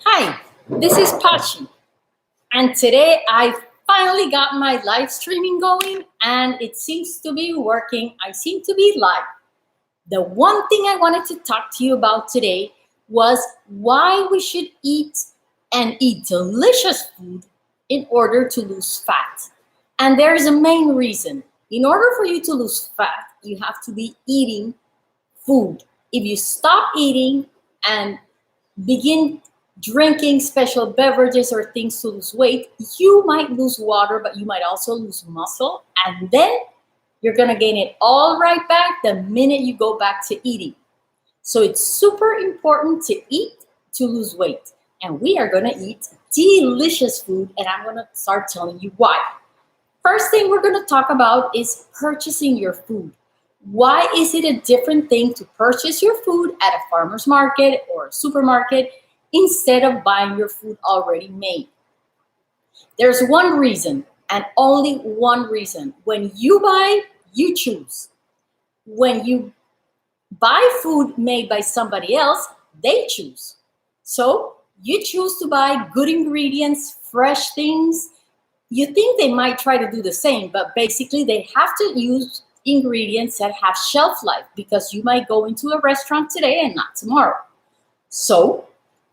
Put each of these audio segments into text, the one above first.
Hi, this is Pachi, and today I finally got my live streaming going and it seems to be working. I seem to be live. The one thing I wanted to talk to you about today was why we should eat and eat delicious food in order to lose fat. And there's a main reason. In order for you to lose fat, you have to be eating food. If you stop eating and begin drinking special beverages or things to lose weight, you might lose water, but you might also lose muscle. And then you're going to gain it all right back the minute you go back to eating. So it's super important to eat to lose weight. And we are going to eat delicious food, and I'm going to start telling you why. First thing we're going to talk about is purchasing your food. Why is it a different thing to purchase your food at a farmer's market or a supermarket instead of buying your food already made? There's one reason and only one reason. When you buy, you choose. When you buy food made by somebody else, they choose. So you choose to buy good ingredients, fresh things. You think they might try to do the same, but basically they have to use ingredients that have shelf life because you might go into a restaurant today and not tomorrow. So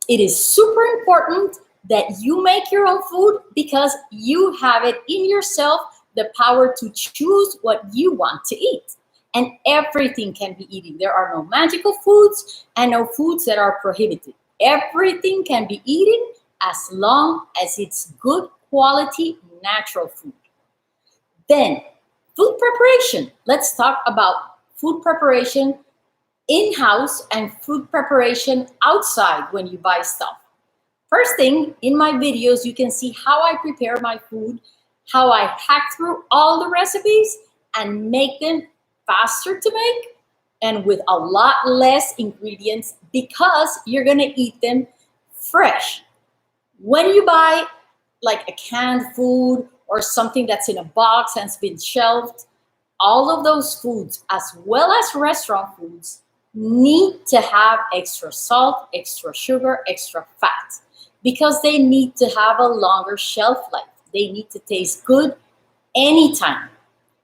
it is super important that you make your own food because you have it in yourself, the power to choose what you want to eat. And everything can be eaten. There are no magical foods and no foods that are prohibited. Everything can be eaten as long as it's good quality natural food. Then food preparation. Let's talk about food preparation in-house and food preparation outside when you buy stuff. First thing, in my videos, you can see how I prepare my food, how I hack through all the recipes and make them faster to make and with a lot less ingredients because you're gonna eat them fresh. When you buy like a canned food or something that's in a box and it's been shelved, all of those foods, as well as restaurant foods, need to have extra salt, extra sugar, extra fat, because they need to have a longer shelf life. They need to taste good anytime.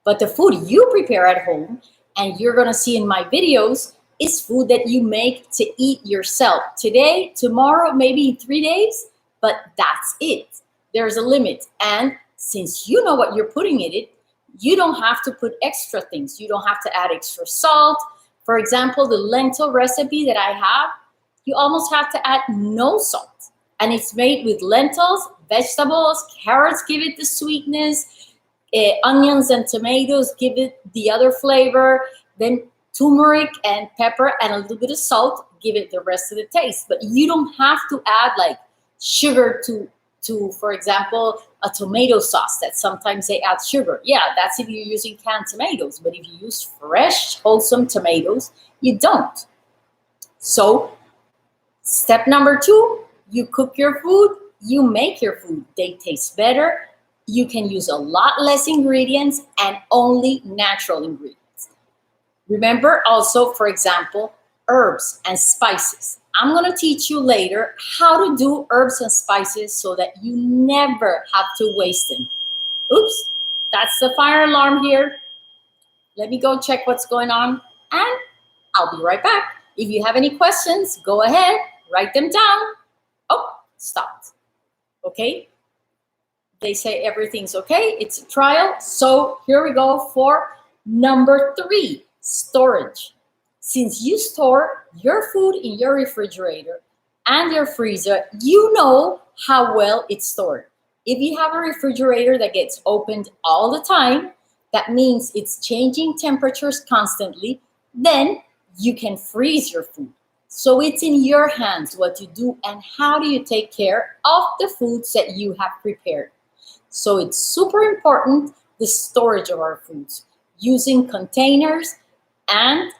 But the food you prepare at home, and you're gonna see in my videos, is food that you make to eat yourself. Today, tomorrow, maybe in 3 days, but that's it. There's a limit. And since you know what you're putting in it, you don't have to put extra things. You don't have to add extra salt. For example, the lentil recipe that I have, you almost have to add no salt. And it's made with lentils, vegetables, carrots give it the sweetness, onions and tomatoes give it the other flavor, then turmeric and pepper and a little bit of salt give it the rest of the taste. But you don't have to add like sugar to for example, a tomato sauce that sometimes they add sugar. Yeah, that's if you're using canned tomatoes. But if you use fresh, wholesome tomatoes, you don't. So step number 2, you cook your food, you make your food. They taste better. You can use a lot less ingredients and only natural ingredients. Remember also, for example, herbs and spices. I'm going to teach you later how to do herbs and spices so that you never have to waste them. Oops, that's the fire alarm here. Let me go check what's going on and I'll be right back. If you have any questions, go ahead, write them down. Oh, stopped. Okay. They say everything's okay. It's a trial. So here we go for number 3, storage. Since you store your food in your refrigerator and your freezer, you know how well it's stored. If you have a refrigerator that gets opened all the time, that means it's changing temperatures constantly, then you can freeze your food. So it's in your hands what you do and how do you take care of the foods that you have prepared. So it's super important, the storage of our foods, using containers and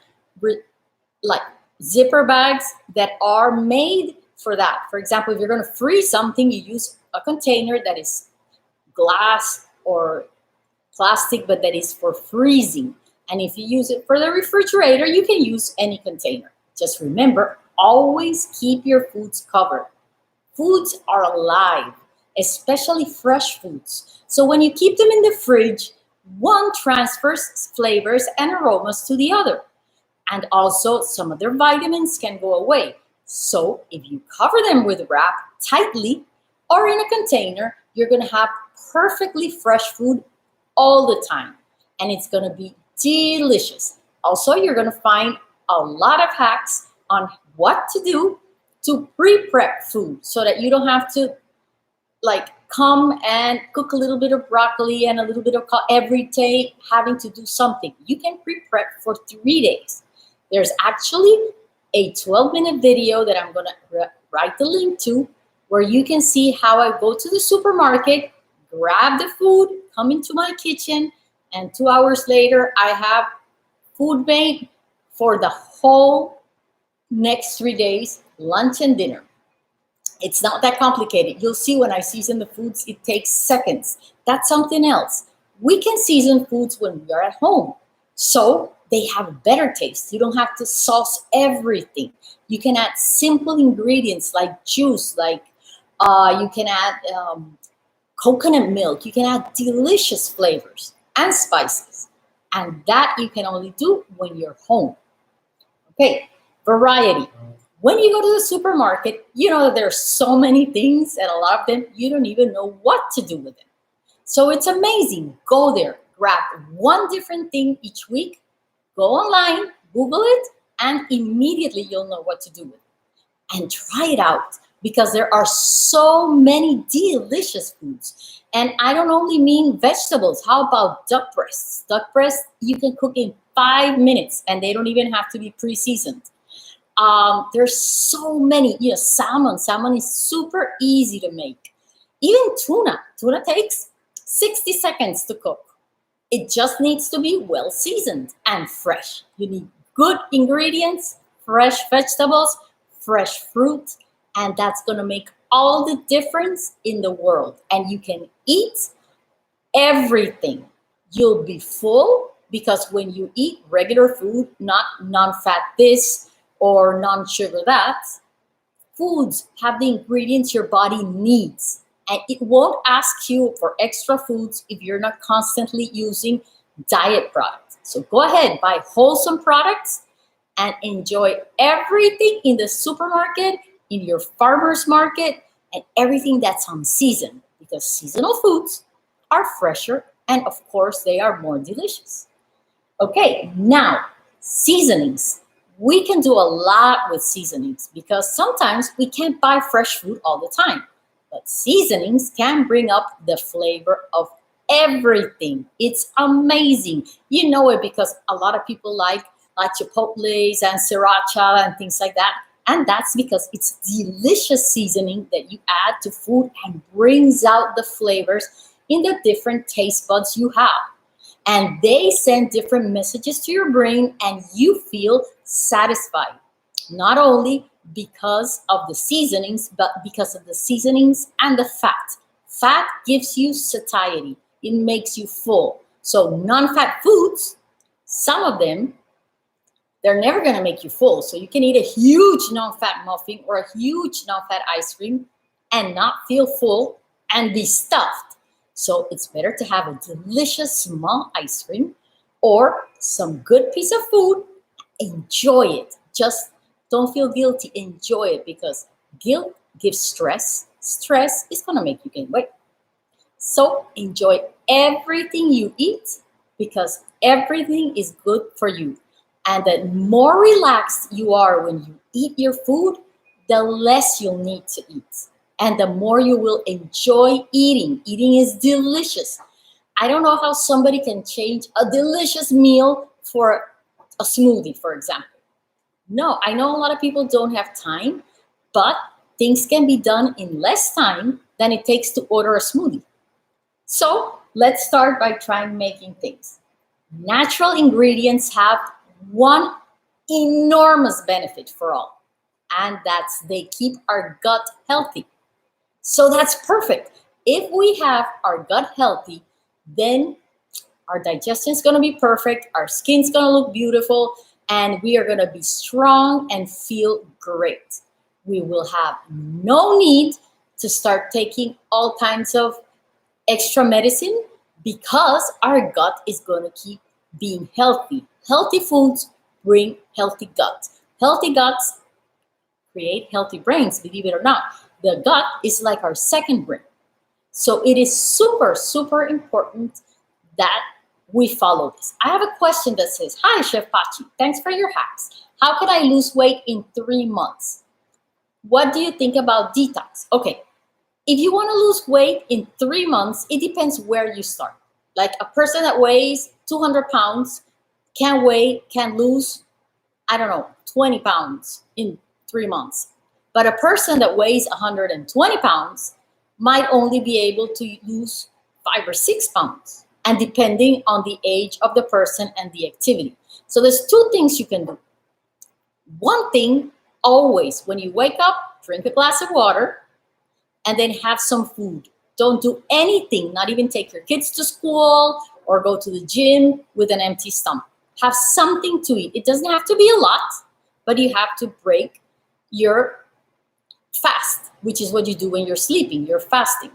like zipper bags that are made for that. For example, if you're going to freeze something, you use a container that is glass or plastic, but that is for freezing. And if you use it for the refrigerator, you can use any container. Just remember, always keep your foods covered. Foods are alive, especially fresh foods. So when you keep them in the fridge, one transfers flavors and aromas to the other. And also, some of their vitamins can go away. So if you cover them with wrap tightly or in a container, you're going to have perfectly fresh food all the time. And it's going to be delicious. Also, you're going to find a lot of hacks on what to do to pre-prep food so that you don't have to like come and cook a little bit of broccoli and a little bit of every day having to do something. You can pre-prep for 3 days. There's actually a 12-minute video that I'm going to write the link to where you can see how I go to the supermarket, grab the food, come into my kitchen, and 2 hours later, I have food made for the whole next 3 days, lunch and dinner. It's not that complicated. You'll see when I season the foods, it takes seconds. That's something else. We can season foods when we are at home. So they have a better taste. You don't have to sauce everything. You can add simple ingredients like juice, like you can add coconut milk. You can add delicious flavors and spices. And that you can only do when you're home. Okay, variety. When you go to the supermarket, you know that there's so many things and a lot of them, you don't even know what to do with them. So it's amazing. Go there, grab one different thing each week, go online, Google it, and immediately you'll know what to do with it. And try it out because there are so many delicious foods. And I don't only mean vegetables. How about duck breasts? Duck breasts, you can cook in 5 minutes and they don't even have to be pre-seasoned. There's so many, salmon. Salmon is super easy to make. Even tuna. Tuna takes 60 seconds to cook. It just needs to be well seasoned and fresh. You need good ingredients, fresh vegetables, fresh fruit, and that's going to make all the difference in the world. And you can eat everything. You'll be full because when you eat regular food, not non-fat this, or non-sugar that, foods have the ingredients your body needs. And it won't ask you for extra foods if you're not constantly using diet products. So go ahead, buy wholesome products and enjoy everything in the supermarket, in your farmer's market, and everything that's on season. Because seasonal foods are fresher and of course they are more delicious. Okay, now seasonings. We can do a lot with seasonings because sometimes we can't buy fresh food all the time. But seasonings can bring up the flavor of everything. It's amazing. You know it because a lot of people like chipotles and sriracha and things like that. And that's because it's delicious seasoning that you add to food and brings out the flavors in the different taste buds you have. And they send different messages to your brain and you feel satisfied. Not only because of the seasonings, but because of the seasonings and the fat. Fat gives you satiety. It makes you full. So non-fat foods, some of them, they're never going to make you full. So you can eat a huge non-fat muffin or a huge non-fat ice cream and not feel full and be stuffed. So it's better to have a delicious small ice cream or some good piece of food. Enjoy it. Just don't feel guilty. Enjoy it because guilt gives stress. Stress is going to make you gain weight. So enjoy everything you eat because everything is good for you. And the more relaxed you are when you eat your food, the less you'll need to eat. And the more you will enjoy eating. Eating is delicious. I don't know how somebody can change a delicious meal for a smoothie, for example. No, I know a lot of people don't have time, but things can be done in less time than it takes to order a smoothie. So let's start by trying making things. Natural ingredients have one enormous benefit for all, and that's they keep our gut healthy. So that's perfect. If we have our gut healthy, then our digestion is going to be perfect, our skin's going to look beautiful, and we are going to be strong and feel great. We will have no need to start taking all kinds of extra medicine because our gut is going to keep being healthy. Healthy foods bring healthy guts. Healthy guts create healthy brains, believe it or not. The gut is like our second brain. So it is super, super important that we follow this. I have a question that says, hi, Chef Pachi, thanks for your hacks. How can I lose weight in 3 months? What do you think about detox? Okay, if you want to lose weight in 3 months, it depends where you start. Like a person that weighs 200 pounds can lose, I don't know, 20 pounds in 3 months. But a person that weighs 120 pounds might only be able to lose 5 or 6 pounds, and depending on the age of the person and the activity. So there's 2 things you can do. One thing, always, when you wake up, drink a glass of water, and then have some food. Don't do anything, not even take your kids to school or go to the gym with an empty stomach. Have something to eat. It doesn't have to be a lot, but you have to break your fast, which is what you do when you're sleeping. You're fasting.